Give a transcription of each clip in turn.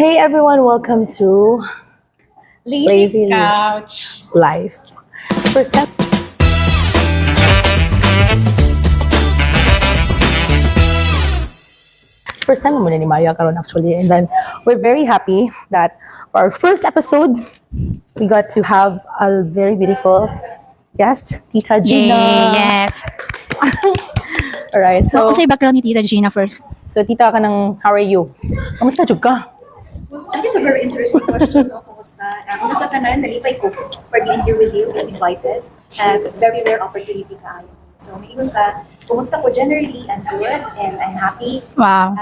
Hey everyone, welcome to Lazy Lazy couch. Life. First time, first time naman ni Maya karon actually, and then we're very happy that for our first episode, we got to have a very beautiful guest, Tita Gina. Yes. Alright, So, so sa background ni Tita Gina first. Tita ka nang, how are you? Kamusta jud ka? That is a very interesting question. No? Kumusta? Una sa tanan, nalipay ko for being here with you and invited. And very rare opportunity ka. So, maingon ka, kumusta ko generally, I'm good and I'm happy. Wow.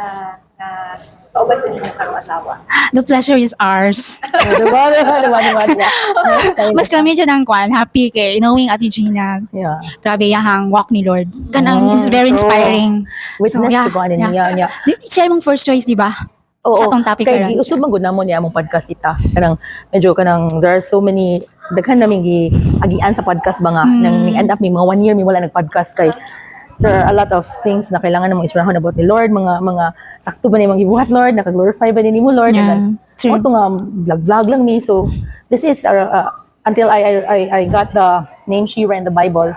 Pauban ko din yung karawat-lawa. The pleasure is ours. Diba? Mas kami dyan ang kwan, happy kay knowing Ate Gina. Yeah. Grabe yahang walk ni Lord. Kanang, it's very true. inspiring. Witness to God and niya. Siya yung first choice, di ba? Sa tong topic kay karon. giusog man gud namo niya among podcast ita. Medyo there are so many daghan naming agian sa podcast ba nga nang end up may mga 1 year may wala nag-podcast kay there are a lot of things na kailangan namong istorahon about ni Lord, mga sakto ba ni mga gibuhat Lord, naka-glorify ba ni mo Lord, Yeah, and then true. mo to nga vlog lang ni. So this is until I got the name Shira in the Bible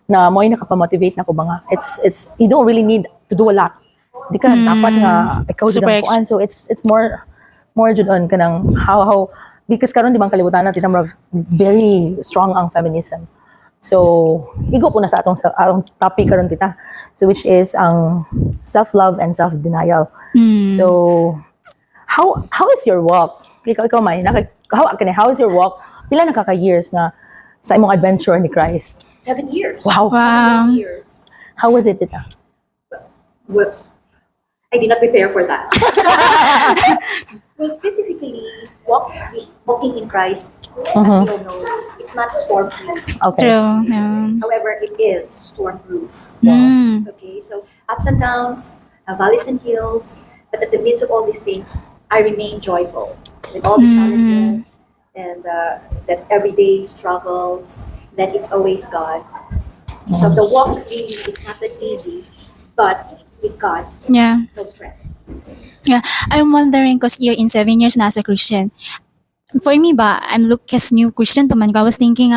na mo'y nakapamotivate na ko ba nga. It's you don't really need to do a lot. Di ka dapat nga ikaw Super di kuan. So it's more jud on kanang how because karon di bang kalibutan natin na very strong ang feminism. So igo po na sa atong topic karon tita. So which is ang self-love and self-denial. So how is your walk? Ikaw may how is your walk? Pila na ka years nga sa imong adventure ni Christ? 7 years. Wow. Wow. 7 years. How was it tita? Well, I did not prepare for that. Well, specifically, walking in Christ, as you all know, it's not storm-free. Okay. True. Yeah. However, it is storm-proof. Mm. Okay, so ups and downs, valleys and hills, but at the midst of all these things, I remain joyful with all the challenges and that everyday struggles, that it's always God. So the walk really is not that easy, but with God, Yeah. no stress. Yeah, I'm wondering because you're in 7 years na as a Christian. For me ba, I'm look as new Christian pa man. I was thinking,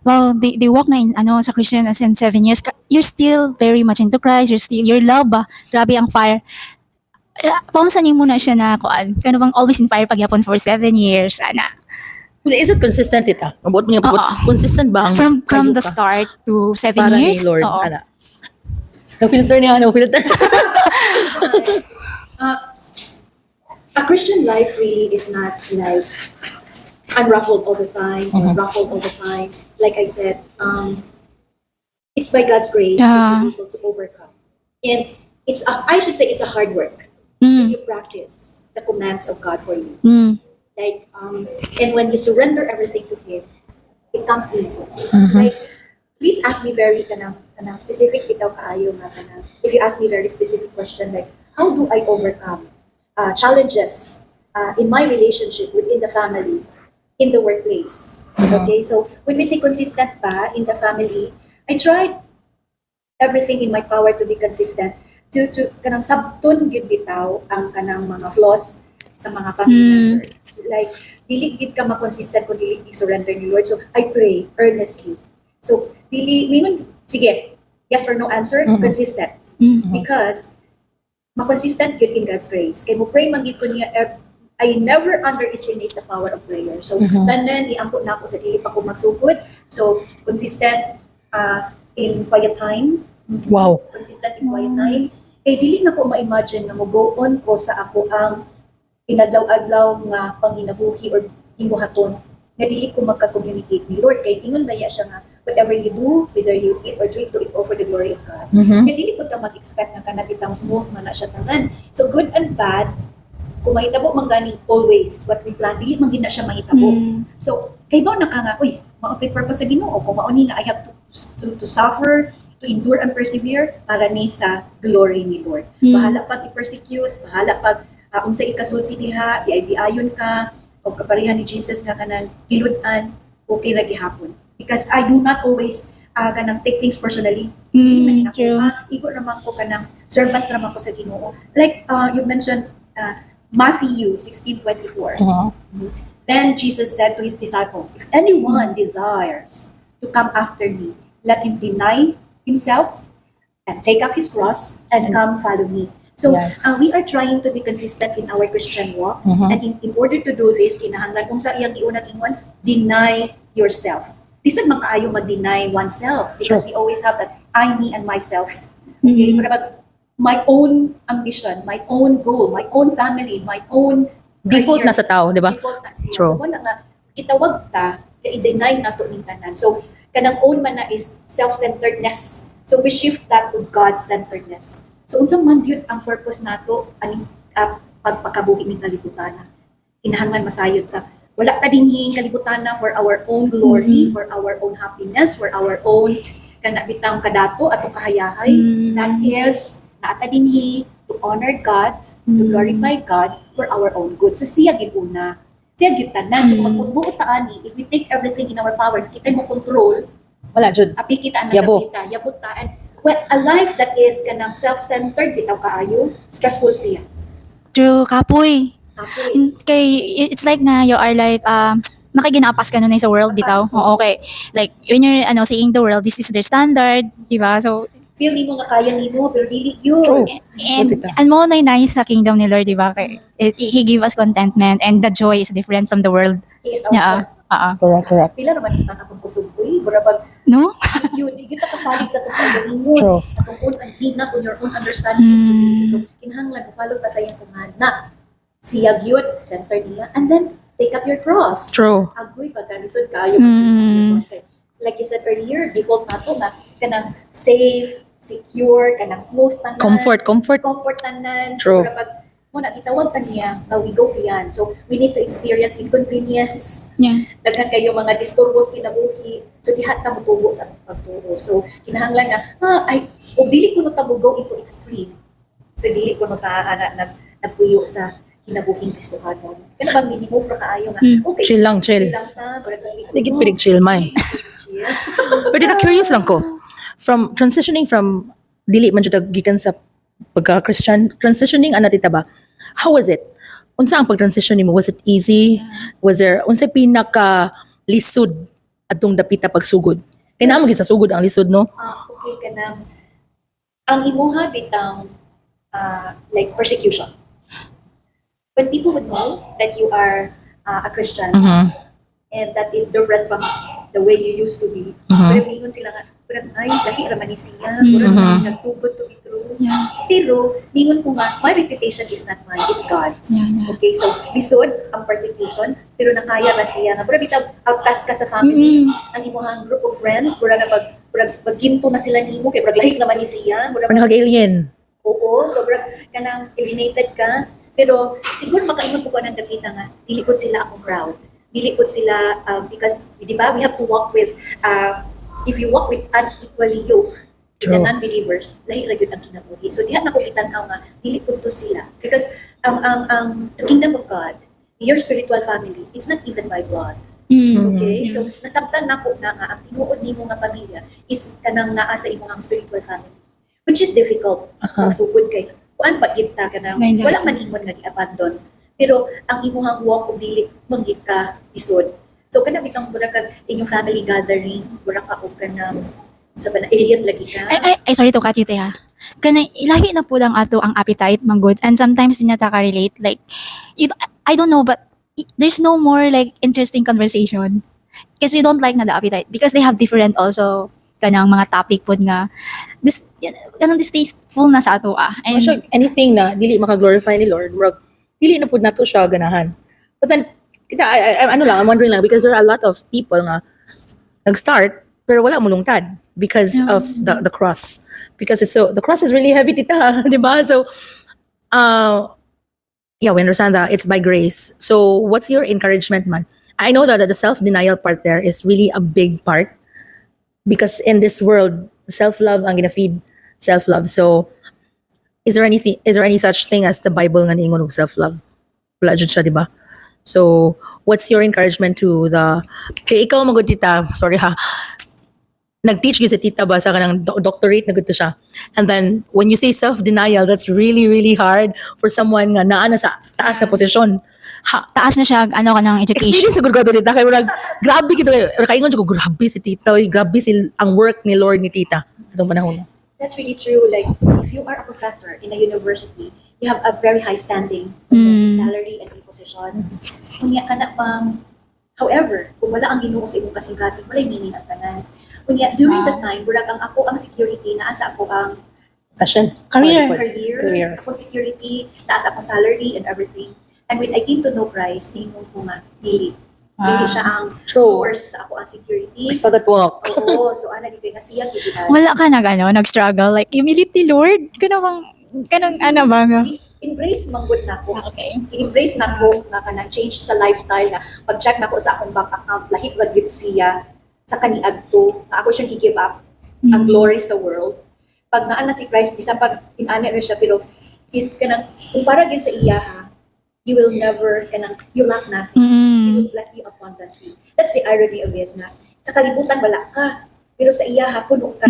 wow, they walk na in, sa Christian as in 7 years. You're still very much into Christ. Your love ba, grabe ang fire. Pamusta niyo muna siya na, kano bang always in fire pagyapon for 7 years, ana. Is it consistent tita? Abot mo niya consistent ba ang From the kayo ka? start to 7 Para years? ni Lord, Oo. ana. No filter niya, no filter. A Christian life really is not like unruffled all the time or ruffled all the time. Like I said, it's by God's grace that you're able to overcome. And I should say it's a hard work. Mm. You practice the commands of God for you. Mm. Like, and when you surrender everything to Him, it comes easy. Like, please ask me very kanang specific bitaw kaayo nga kanang. If you ask me very specific question like, how do I overcome challenges in my relationship within the family, in the workplace? Okay, so when we say consistent pa in the family, I tried everything in my power to be consistent to kanang sabton gyud bitaw ang kanang mga flaws sa mga family members. Like, dili gid ka ma-consistent kung dili i-surrender ni Lord. So, I pray earnestly. So, mingon, sige, yes or no answer, consistent. Because, ma-consistent yun in God's grace. Kaya mo pray, magiging ko niya, I never underestimate the power of prayer. So, tanan, iampo na ako sa dili pa ko magsugod. So, consistent in quiet time. Wow. Consistent in quiet time. Kaya dili na ko ma-imagine na mo go on ko sa ako ang inadlaw-adlaw nga panginabuhi or imuhaton nga dili ko magka-communicate ni Lord. Kaya ingon ba siya nga, whatever you do, whether you eat or drink, do it all for the glory of God. Kaya dili ko ta mag-expect na kanabitang smooth man na siya tanan. So good and bad, kung mahitabo man gani always what we plan, dili man gina siya mahitabo. So kay ba na ka nga, uy, mao-okay purpose sa Ginoo, kung mauni nga I have to suffer, to endure and persevere para ni sa glory ni Lord. Bahala pag i-persecute, bahala pag unsa ikasulti diha, ayon ka o kaparihan ni Jesus nga kanang hiludan, okay ra gihapon. Because I do not always kanang take things personally. True. Igo naman ko kanang servant naman ko sa Ginoo. Like you mentioned Matthew 16:24. Mhm. Then Jesus said to his disciples, if anyone desires to come after me, let him deny himself and take up his cross and come follow me. So Yes. we are trying to be consistent in our Christian walk. Mhm. And in order to do this, kinahanglan kung sa iyang giunang ingon, deny yourself. This is makaayo mag-deny oneself because Sure. we always have that I, me, and myself. Okay? But about my own ambition, my own goal, my own family, my own Default career. na sa tao, di ba? Default na siya. True. So, wala nga, itawag ta, kaya i-deny na to ning tanan. So, kanang own man na is self-centeredness. So, we shift that to God-centeredness. So, unsang man yun ang purpose nato aning pagpakabuhi ning kalibutan. Kinahanglan masayod ka. Wala ta dinhi kalibutan for our own glory, for our own happiness, for our own kanabitang kadato atong kahayahay. That is naata dinhi to honor God, to glorify God for our own good. So siya gid-una. Siya gid-tanan. So magpugbuot ta ani, if we take everything in our power, kita mo control, Wala, Jud. api kita ang Yabo. kita, yabot ta. And well, a life that is kanang self-centered bitaw kaayo, stressful siya. True, kapoy. Okay. Kay, it's like na you are like, nakiginapas ka nun sa world, bitaw. Napas. Oo, okay. Like, when you're, seeing the world, this is their standard, di ba? So, Feel ni mo nga kaya nimo pero dili yun. True. and, Buti ka. and mo na nice sa kingdom ni Lord, di ba? Kay, He give us contentment and the joy is different from the world. He is our Yeah. strength. Correct, correct. Pila naman ito akong kusuboy. Barabag, No? yun, di kita kasalig sa itong pagdalingon. True. Atong own, hindi na kung your own understanding. So, kinahanglan, follow ta sa iyong kumana. Siya gyud, center niya. And then, take up your cross. True. Agoy, pagkalisod kayo. Like you said earlier, default na to na kanang safe, secure, kanang smooth tanan. Comfort. Comfort tanan. True. So, pag mo na gitawag ta niya, we go beyond. So, we need to experience inconvenience. Yeah. Daghan kayo mga disturbos kinabuhi. So, diha ta mutubo sa pagtuo. So, kinahanglan na, o dili ko no tabugo into extreme. So, dili ko no nagpuyo sa kinabuhing Kristohanon. Kaya ba, hindi mo pra kaayo nga, okay. Chill lang, chill. Chill lang ta. Digit pilig chill, may. Chill. Pero dito, curious lang ko. From transitioning from dili man jud gikan sa pagka-Christian, transitioning ana tita ba? How was it? Unsa ang pag-transition nimo? Was it easy? Was there unsa pinaka lisod adtong dapita pagsugod? Kay naa mo gid sa sugod ang lisod, no? Okay, kanang, ang imuha bitang, like, persecution. When people would know that you are a Christian, Mhm. and that is different from the way you used to be. Pero mingon sila nga, parang ay, lahi raman ni siya, parang naman siya too good to be true. Yeah. Pero, mingon ko nga, my reputation is not mine, it's God's. Yeah, yeah. Okay, so, lisod ang persecution, pero nakaya ba siya nga, parang bitag outcast ka sa family, ang imuhang group of friends, parang na pagginto na sila nimo, kaya parang lahi naman ni siya, Or nag-alien. oo, sobrang kanang alienated ka. Pero siguro makaingon ko ng dapita nga, dili po sila akong crowd. Dili po sila, because, di ba, we have to walk with, if you walk with unequally yoked, True. the non-believers, lahi ra gyud ang kinabuhi. So diha na ko kitanaw nga, dili po to sila. Because the kingdom of God, your spiritual family, it's not even by blood. Okay? So, nasabtan na ko na nga, ang tinuod nimo nga pamilya is kanang naa sa imong spiritual family. Which is difficult. Magsugod kay, kuan pa kita ka na, May wala man ingon nga gi-abandon. Pero, ang imuhang walk o dili, manggit ka, isod. So, kana bitang mura kag inyong family gathering, mura ka o kanang, sa ba na, alien lagi ka. Ay, sorry to cut you, ha. Kana, ilahi na po lang ato ang appetite, mga goods. And sometimes, din nata ka-relate. Like, I don't know, but there's no more, like, interesting conversation. Because you don't like na the appetite. Because they have different also, kanang mga topic po nga. Kanang distasteful na sa ato, And, Siya, anything na dili maka-glorify ni Lord, murag dili na pud nato siya ganahan. But then kita I'm wondering lang because there are a lot of people nga nag-start pero wala mo lungtad because of the cross. Because the cross is really heavy tita, di ba? So yeah, we understand that it's by grace. So what's your encouragement, man? I know that the self-denial part there is really a big part because in this world, self-love ang gina-feed self-love. So is there any such thing as the Bible nga niingon og self-love? Wala jud siya, di ba? So, what's your encouragement to kay ikaw magud tita, sorry ha. nag-teach gyud si tita ba sa kanang doctorate na gud to siya. And then when you say self-denial, that's really really hard for someone nga naa na sa taas na posisyon. Taas na siya, ano ka ng education. Experience siguro ko tita kay murag grabe gid kaingon ko grabe si tita, oy, grabe ang work ni Lord ni tita atong panahon. That's really true. Like, if you are a professor in a university, you have a very high standing, salary and position. Kunya ka na pang, however, kung wala ang Ginoo sa imong kasing-kasing, wala meaning ang tanan. Kunya, during that time, burag ang ako ang security, naasa ako ang Fashion. Career. career, ako security, naasa ako salary and everything. And when I came to know Christ, tingin ko nga, dili. Dili siya ang True. source sa ako ang security. It's for that walk. Oo, so ana di nga siya kita. Wala ka nag-struggle, like, humility, Lord? Kanang ano ba nga? Embrace manggod na ko. Okay. I-embrace na ko nga kanang change sa lifestyle nga pag-check na ko sa akong bank account lahi ra gyud siya sa kaniadto na ako siyang gi-give up ang glory sa world. Pag naa na si Christ bisan pag inani ra siya pero is kanang kung para gyud sa iya ha, you will never kanang you lack nothing. He will bless you abundantly. That's the irony of it na sa kalibutan wala ka pero sa iya ha puno ka.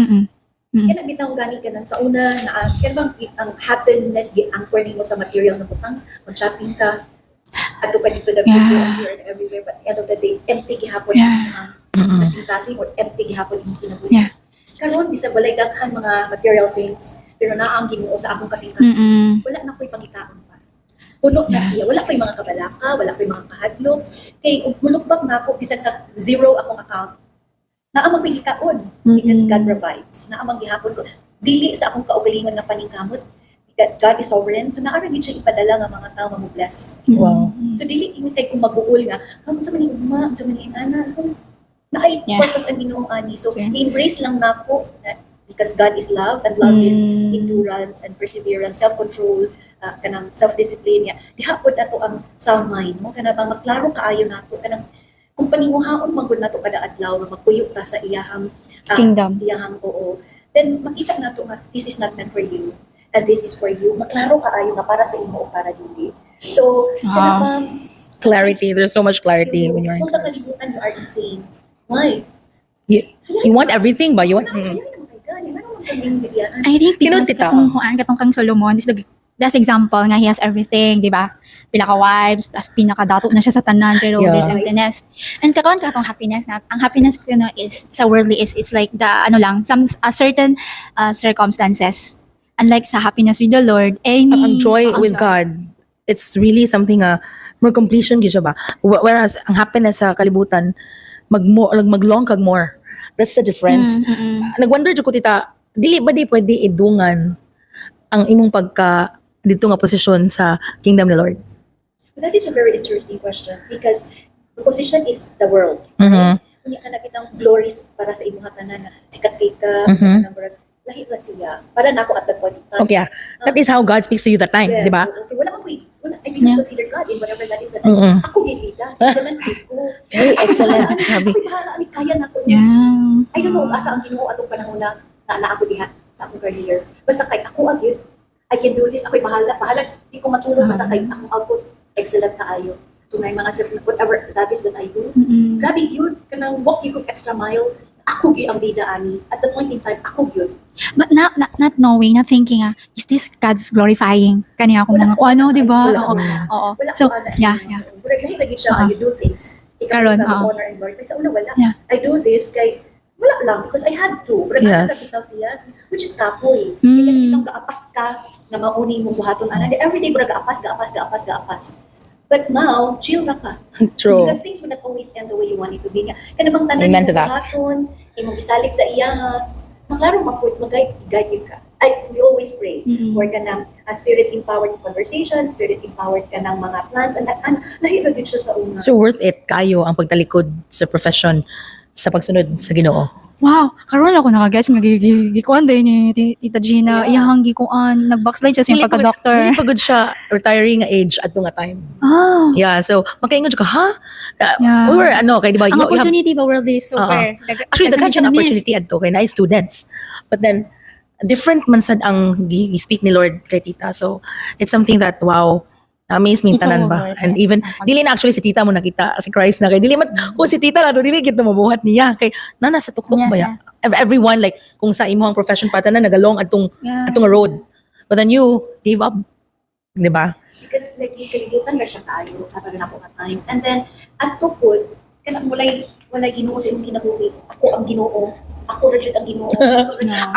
Kaya bitaw gani ka nang sa una na kaya bang ang happiness gi-anchor nimo sa material na butang, mag-shopping ka, ato ka dito the video here and everywhere, but at the end of the day, empty gihapon ang kasing-kasing or empty gihapon yung kinabuhi. Yeah. Karon bisa balay daghan mga material things, pero naa ang Ginoo sa akong kasing-kasing. Wala na ko'y pangitaon pa. Puno na siya, wala ko'y mga kabalaka, wala ko'y mga kahadlok. Kay mulukbak na ako bisan sa zero akong account. Naamang pagkikaon because God provides. Naamang gihapon ko. Dili sa akong kaugalingon nga paningkamot. God is sovereign. So naaragin siya ipadala nga mga tao nga mo bless. Wow. So dili ini kay kung mag-uul nga, kung sa maning ugma, sa maning ana, na ay purpose ang Ginoo ani. So i-embrace lang nako that because God is love and love is endurance and perseverance, self-control, kanang self-discipline. Gihapon nato ang sound mind mo kana bang maklaro kaayo nato kanang kung panimuhaon manggod nato kada adlaw nga magpuyo ka sa iyahang Kingdom. iyahang oo, then makita nato nga this is not meant for you and this is for you. Maklaro kaayo nga para sa imo o para dili. So kana bang Clarity. There's so much clarity when you're in kung sa Christ. kalibutan you are insane. Why? You want everything ba? You want I think because Kinutita. katong kang Solomon is the best example nga he has everything, di ba? Pila ka wives, plus pinakadato na siya sa tanan, pero Yeah. there's emptiness. And karon katong happiness na, ang happiness ko is sa worldly is it's like the ano lang, some certain circumstances. Unlike sa happiness with the Lord, ang joy with God, it's really something more completion gyud siya ba. Whereas ang happiness sa kalibutan maglong kag more. That's the difference. Nagwonder jud ko tita, dili ba di pwede idungan ang imong pagka dito nga posisyon sa kingdom ni Lord? That is a very interesting question because the position is the world. Mhm. Kunya ka nakitang glories para sa imong tanan na sikat kay ka, number lahi ra siya. Para nako at that point in time. Okay. That is how God speaks to you that time, Yes, di ba? so, okay, wala man ko'y, wala, I didn't consider God in whatever that is that ako gilida. Excellent ko. Very excellent. Grabe. Ako'y bahala, ani kaya na ko. Yeah. I don't know, asa ang Ginoo atong panahon na ako diha sa akong career. Basta kay ako agad, I can do this. Ako'y bahala. Di ko matulog. Basta kay akong output, excellent kaayo. So may mga whatever that is that I do. Grabe yun. Kanang walk you ko extra mile. Ako gi ang bida ani. At the point in time, ako yun. But not knowing, not thinking, is this God's glorifying? Kaniya akong mga, ano, di ba? Wala Oo. ko. Oo. Wala So, ko ana. yeah. Murag lahi lagi siya you do things. Ikaw Karon, ka oo. honor and glory. Sa una wala. Yeah. I do this kay wala lang because I had to. Murag Yes. nakakita siya which is kapoy. Kaya kitang gaapas ka na mauni mo buhaton ana. Every day murag gaapas. But now, chill na ka. True. Because things will not always end the way you want it to be. Kaya bang tanan Amen to mo that. buhaton, imong isalig sa iya, maklaro mag-guide ka. We always pray for ka ng spirit-empowered conversation, spirit-empowered ka ng mga plans, and nahirag yun siya sa una. So worth it kayo ang pagtalikod sa profession sa pagsunod sa Ginoo. Wow, karon ako nakaguess nga gikuan din ni Tita Gina, Yeah. iyang gikuan, nag-backslide siya sa pagka-doctor. Dili pagod siya retiring nga age at nga time. Oh. Yeah, so makaingon ka, ha? Yeah. We were kay di ba? Ang you have- opportunity ba worldly is super. Actually, daghan siya opportunity adto kay na students. But then different man sad ang gi-speak ni Lord kay tita. So it's something that wow, Amaze me It's tanan all ba? worth And it. even dili na actually si tita mo nakita si Christ na kay dili man kung si tita na to dili gid na mabuhat niya kay nana sa tuktok Yeah, ba ya? Everyone like kung sa imong profession pa tanan nagalong atong Yeah. atong road. But then you gave up, di ba? Because like yung kalibutan na siya tayo, kaparin ako ka time. And then, at to put, walay ginoo sa imong kinabuhi. Ako ang ginoo. Ako na jud ang ginoo.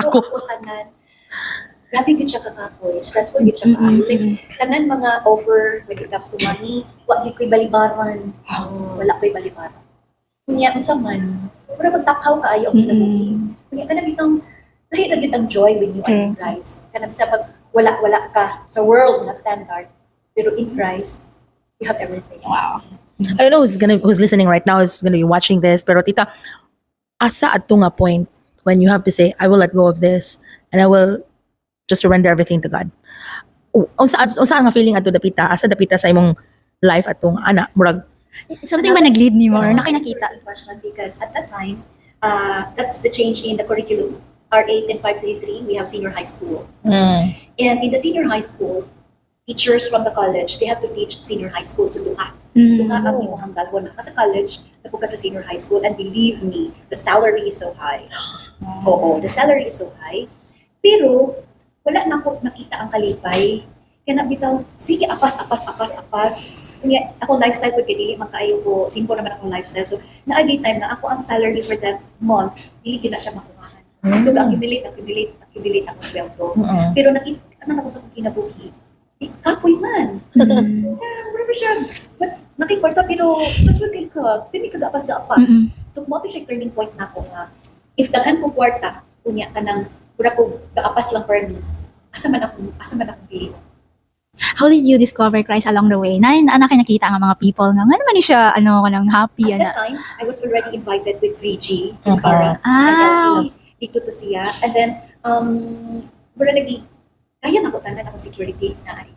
Ako. Ako tanan. Grabe gid siya kakapoy. Stressful gid siya kaayo. Like, tanan mga offer when it comes to money, wa gid ko'y balibaran. Wala ko'y balibaran. Kunya unsa man, wala magtaphaw kaayo ang kinabuhi. Kunya kana bitang lahi na gid ang joy when you are in Christ. Kana bisa pag wala ka sa world na standard, pero in Christ, you have everything. Wow. I don't know who's listening right now is gonna be watching this, pero tita, asa ato nga point when you have to say, I will let go of this and I will just surrender everything to God. Unsa nga feeling ato dapita? Asa dapita sa imong life atong ana murag Something ba nag-lead ni mo or nakinakita? Interesting question because at that time, that's the change in the curriculum. R8 and 533, we have senior high school. And in the senior high school, teachers from the college, they have to teach senior high school. So duha ang imong hanggal na ka sa college, napo ka sa senior high school, and believe me, the salary is so high. Oo, the salary is so high. Pero wala na ako nakita ang kalipay. Kaya nabitaw, sige, apas. Kanya, ako lifestyle ko, kaya dili makaayo ko, simple naman akong lifestyle. So, naagay time na ako ang salary for that month, dili ko na siya makuhaan. So, accumulate ako sweldo. Pero nakita ako sa kong kinabuhi, kapoy man. Whatever siya, but nakikwarta, pero stressful kay ka, hindi ka gaapas. So, kumato siya turning point na ako nga, if daghan ko kwarta, kunya ka ng, pura ko gaapas lang per me, asa man akong pili. How did you discover Christ along the way? Na nakita nga mga people nga, ano man ni siya, kanang happy, At that time, I was already invited with 3G in Okay. Farah. Ah. And dito to siya. And then, wala lagi, kaya na ko tanan ako security na ay.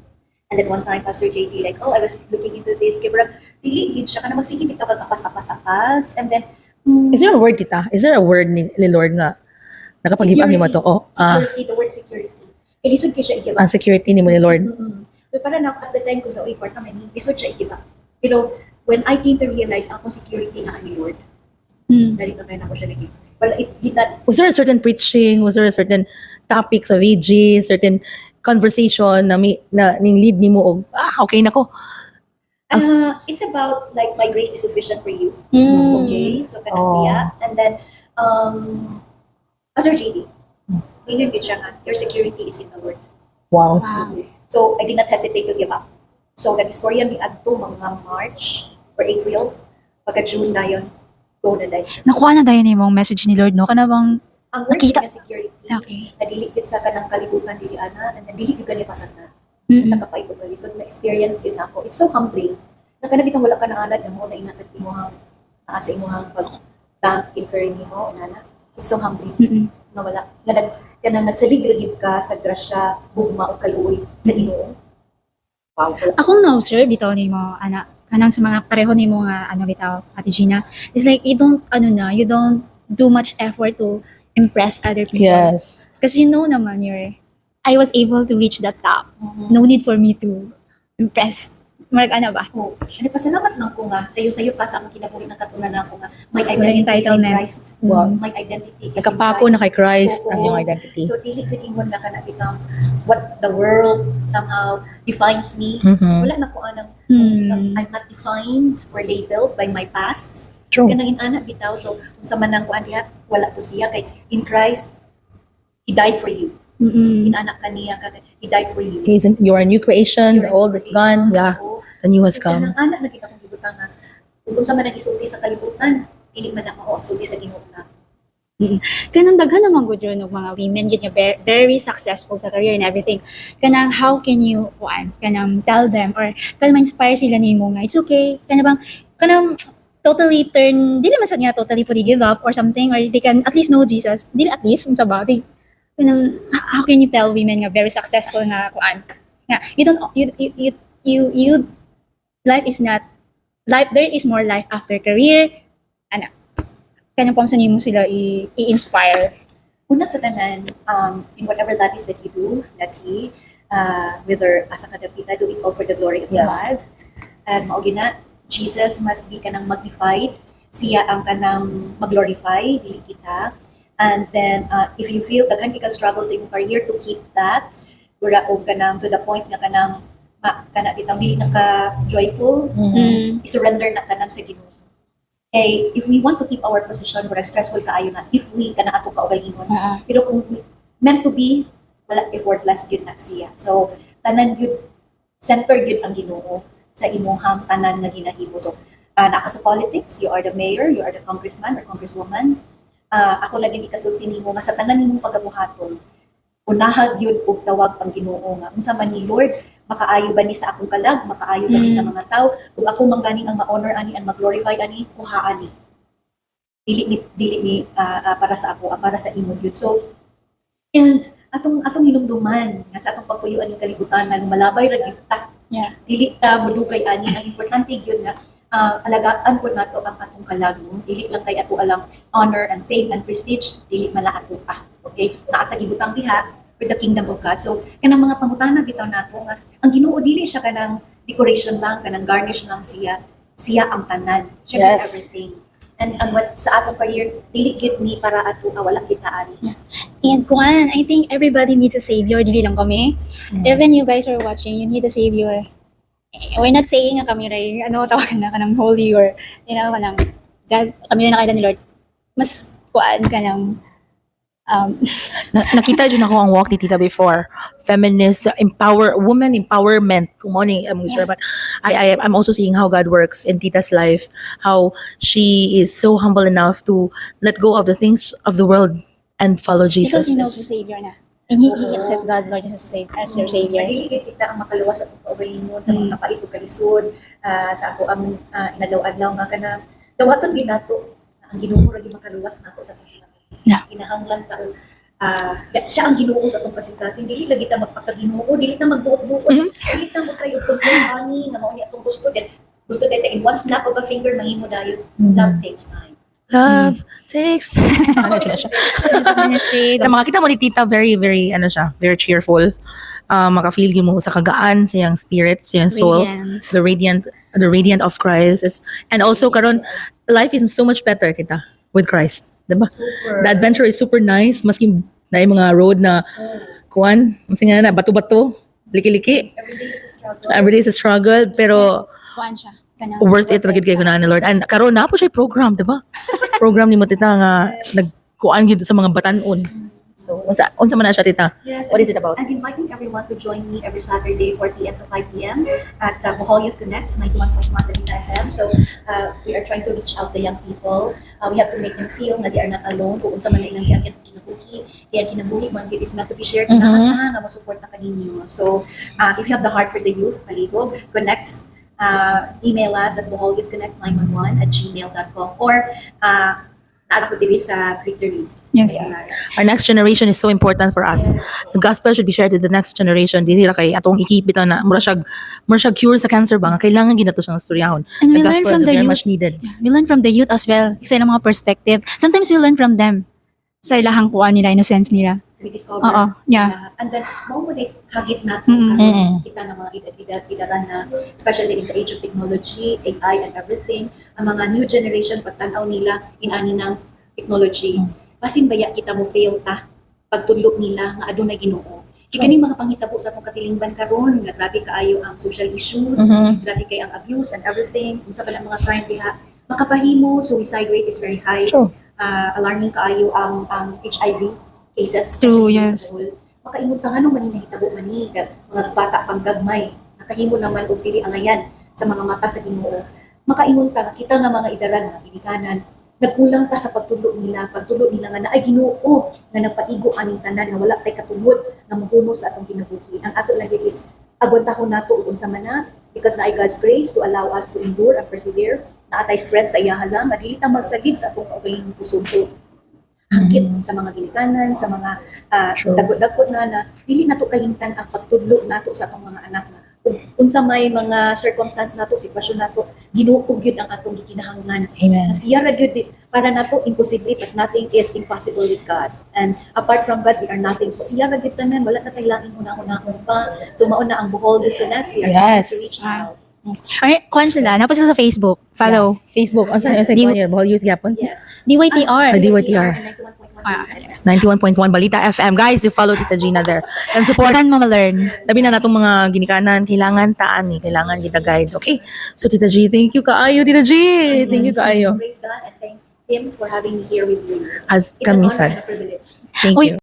And then one time, Pastor JD, like, I was looking into this. Kaya parang, diligid siya ka na magsikipit ka apas. And then, Is there a word tita? Is there a word ni Lord nga nakapag-give up ni mo to? security, the word security. Ilisod ko siya i-give Ang up. security ni mo ni Lord. Pero parang at the time ko na, kwarta man, isod siya i-give up. Pero, when I came to realize, ako security na ni Lord, dali na kaya na ko siya naging. Well, it did not. Was there a certain preaching? Was there a certain topics of VG? Certain conversation na ning lead ni mo og okay na ko. It's about like my grace is sufficient for you. Okay, so kanang Oh. siya. And then, Pastor JD, ngayon yun siya nga, your security is in the Lord. Wow. So I did not hesitate to give up. So nag-istorya mi adto mga March or April, pagka June na yun, go na dahil. Nakuha na dahil yung message ni Lord, no? Kana bang, Ang word Nakita- niya security, Okay. nadilikit sa kanang kalibutan dili ana, and then dili ko gani pasag na. Mm-mm. Sa kapay ko gali. So na-experience din ako. It's so humbling. Na kanang wala ka na anad na mo na inatag imuhang sa imuhang pag-incur nimo nana. It's so humbling. Na wala kanang nagsalig gid ka sa grasya, bugma o kaluoy sa Ginoo. Wow. akong na-observe bitaw ni mo, kanang sa mga pareho ni mo nga, bitaw, Ate Gina, it's like, you don't do much effort to impress other people. Yes. Kasi you know naman, I was able to reach the top. No need for me to impress. Marag ba? Oh, pasalamat lang ko nga sayo pa sa akong kinabuhi ng katunanan ko nga my Walang identity is in entitlement. Christ. Wow. My identity is Nakapako in na kay Christ Oo. ang iyong identity. So dili ko ingon na ka na become what the world somehow defines me. Mhm. Wala na ko anang I'm not defined or labeled by my past. True. Kanang ana bitaw so unsa man ang kuan diha wala to siya kay in Christ he died for you. Inanak kaniya he died for you. You are a new creation. The You're old is gone. Yeah. Oo. The new has So, come. kanang anak na kita kong gibutan nga kung sa man nagisulti sa kalibutan dili man ako ang sulti sa Ginoo na. Kanang daghan naman good yun ng mga women yun yung very successful sa career and everything. Kanang how can you kanang tell them or kanang ma-inspire sila nimo nga it's okay. Kanang totally turn dili man sad nga totally pwede give up or something or they can at least know Jesus. Dili at least unsa ba kanang how can you tell women nga very successful nga nga you don't you life is not life there is more life after career kanyang pamsa nimo sila i-inspire. Una sa tanan in whatever that is that you do, whether asa kadapita, do it all for the glory of Yes. God. And mao gina, Jesus must be kanang magnified. Siya ang kanang mag-glorify, dili kita. And then, if you feel daghan ka struggles in your career to keep that, wala og kanang to the point nga kanang kana kitang dili na ka joyful, i-surrender na kanang sa Ginoo. Okay, if we want to keep our position, wala stressful kaayo na, if we kana ato kaugalingon, pero kung meant to be, wala effortless yun na siya. So, tanan yun, centered yun ang Ginoo sa imuhang tanan nga ginahimo. So, naka sa politics, you are the mayor, you are the congressman or congresswoman. Ako lagi ikasulti nimo nga sa tanan nimong pagabuhaton, unahag yun og tawag pang Ginoo nga unsa man ni Lord, makaayo ba ni sa akong kalag, makaayo ba ni sa mga tao, kung ako mangganing ang ma-honor ani and mag-glorify ani, kuhaan ni. Dili ni para sa ako, para sa imo gyud. So, and atong hinumduman nga sa atong pagpuyuan ng kalibutan na lumalabay ra gyud ta. Yeah. Dili ta modugay ani, ang importante gyud nga alagaan po nato ang atong kalag, no? Dili lang kay ato alang honor and fame and prestige, dili man na ato pa. Okay? Naatagibutang diha for the kingdom of God. So, kanang mga pangutana bitaw nato nga ang Ginoo dili siya kanang decoration lang, kanang garnish lang siya. Siya ang tanan. Siya Yes. everything. And what sa atong career, dili gyud ni para ato wala kita ani. And kuan, I think everybody needs a savior, dili lang kami. Even you guys are watching, you need a savior. We're not saying nga kami ray, tawagan na ka ng holy or, kanang, God, kami na nakailan ni Lord. Mas kuan ka ng, Nakita dyan ako ang walk ni Tita before. Feminist, woman empowerment. Good morning, Mr. But I'm also seeing how God works in Tita's life. How she is so humble enough to let go of the things of the world and follow because Jesus. he knows the savior na. And he accepts God, Lord, as your savior. Dili gyud kita ang makaluwas sa atong kaugalingon sa mga napait ug kalisod, sa ato ang inadlaw-adlaw nga kana dawaton gid nato ang Ginoo ra gyud makaluwas nato sa atong Yeah. kinahanglan ta siya ang Ginoo sa atong kasing-kasing, dili lagi ta magpakaginoo, dili ta magbuot-buot, dili ta mo kayo ani nga mao ni atong gusto din in one snap of a finger mahimo dayon. Love takes time. Love takes ano siya siya. Sa ministry, Na makakita mo ni Tita very very cheerful. Maka-feel mo sa kagaan sa iyang spirit, sa iyang soul, Radiance. the radiant of Christ. And also karon life is so much better kita with Christ, diba? Super. The adventure is super nice maski na yung mga road na kuan, unsa nga na bato-bato, liki-liki. Every day is a struggle. Every day is a struggle pero kuan siya. Kanang, worth it ra gid kay kunahan ni Lord. And karon na po siya program, diba? Program ni mo Tita nga nagkuan gyud sa mga batanon. So unsa man na siya Tita? Yes, What is it about? I'm inviting everyone to join me every Saturday, 4 p.m. to 5 p.m. at Bohol Youth Connect, 91.1 Manila FM. So we are trying to reach out the young people. We have to make them feel na they are not alone. Kung unsa man ilang giagyan sa kinabuhi, kaya kinabuhi man it is meant to be shared. Lahat nga masuporta ka ninyo. So if you have the heart for the youth, palibog, connect. Email us at boholyouthconnect911@gmail.com or naano ko diri sa Victory. Yes. Our next generation is so important for us. The gospel should be shared to the next generation. Dili ra kay atong ikipit na mura siya cure sa cancer ba nga kailangan ginato siyang istoryahon. And The we learn gospel from is the very youth. much needed. We learn from the youth as well. Sa ilang mga perspective. Sometimes we learn from them. Sa ilahang kuan nila, innocence nila. We discover. Oo, yeah. lahat. And then, mo hagit natin kita ng mga edad-edaran na, especially in the age of technology, AI and everything, ang mga new generation, pagtanaw nila, inani ng technology. Basin baya kita mo fail ta, pagtulog nila, nga adunay Ginoo. Kaya kaning mga panghitabo sa akong katilingban karon, nga grabe kaayo ang social issues, grabe kay ang abuse and everything, unsa pa lang mga crime diha, makapahimo, suicide rate is very high. True. Alarming kaayo ang HIV cases. True, especially yes. sa school. Makaingon ta nga nung maninahitabo mani, mga bata pang gagmay, nakahimo naman og dili angayan sa mga mata sa Ginoo. Makaingon ta, kita nga mga idaran, mga ginikanan, nagkulang ta sa pagtulo nila nga na ay Ginoo nga nagpaigo aning tanan nga wala tay katungod nga mahumo sa atong kinabuhi. Ang ato lagi is agwantahon nato ug unsa man na because na ay God's grace to allow us to endure and persevere. Naatay strength sa iyaha lang, dili ta magsagid sa atong kaugalingong kusog. So, hangkit sa mga ginikanan, sa mga True. dagot-dagot na dili nato kalimtan ang pagtudlo nato sa atong mga anak na unsa may mga circumstance nato, sitwasyon nato, Ginoo gyud ang atong gikinahanglan. Amen. Siya ra gyud para nato imposible, but nothing is impossible with God. And apart from God, we are nothing. So siya ra gyud tanan, wala na tay laing una-unahon pa. So mao na ang behold is the next. We are Yes. to reach out. Okay, kuhan sila. Napos sa Facebook. Follow. Facebook. Ang saan sa Di- Konya? Bohol Youth Gapon? Yes. DYTR. DYTR. 91.1 Balita FM. Guys, you follow Tita Gina there. And support. Saan mo ma-learn? Labi na natong mga ginikanan, kailangan taan ni, kailangan kita guide. Okay? So Tita G, thank you kaayo, Tita G. Thank you kaayo. Praise God and thank Him for having me here with you. As It's an kami honor sad. and a privilege. Thank Uy, you.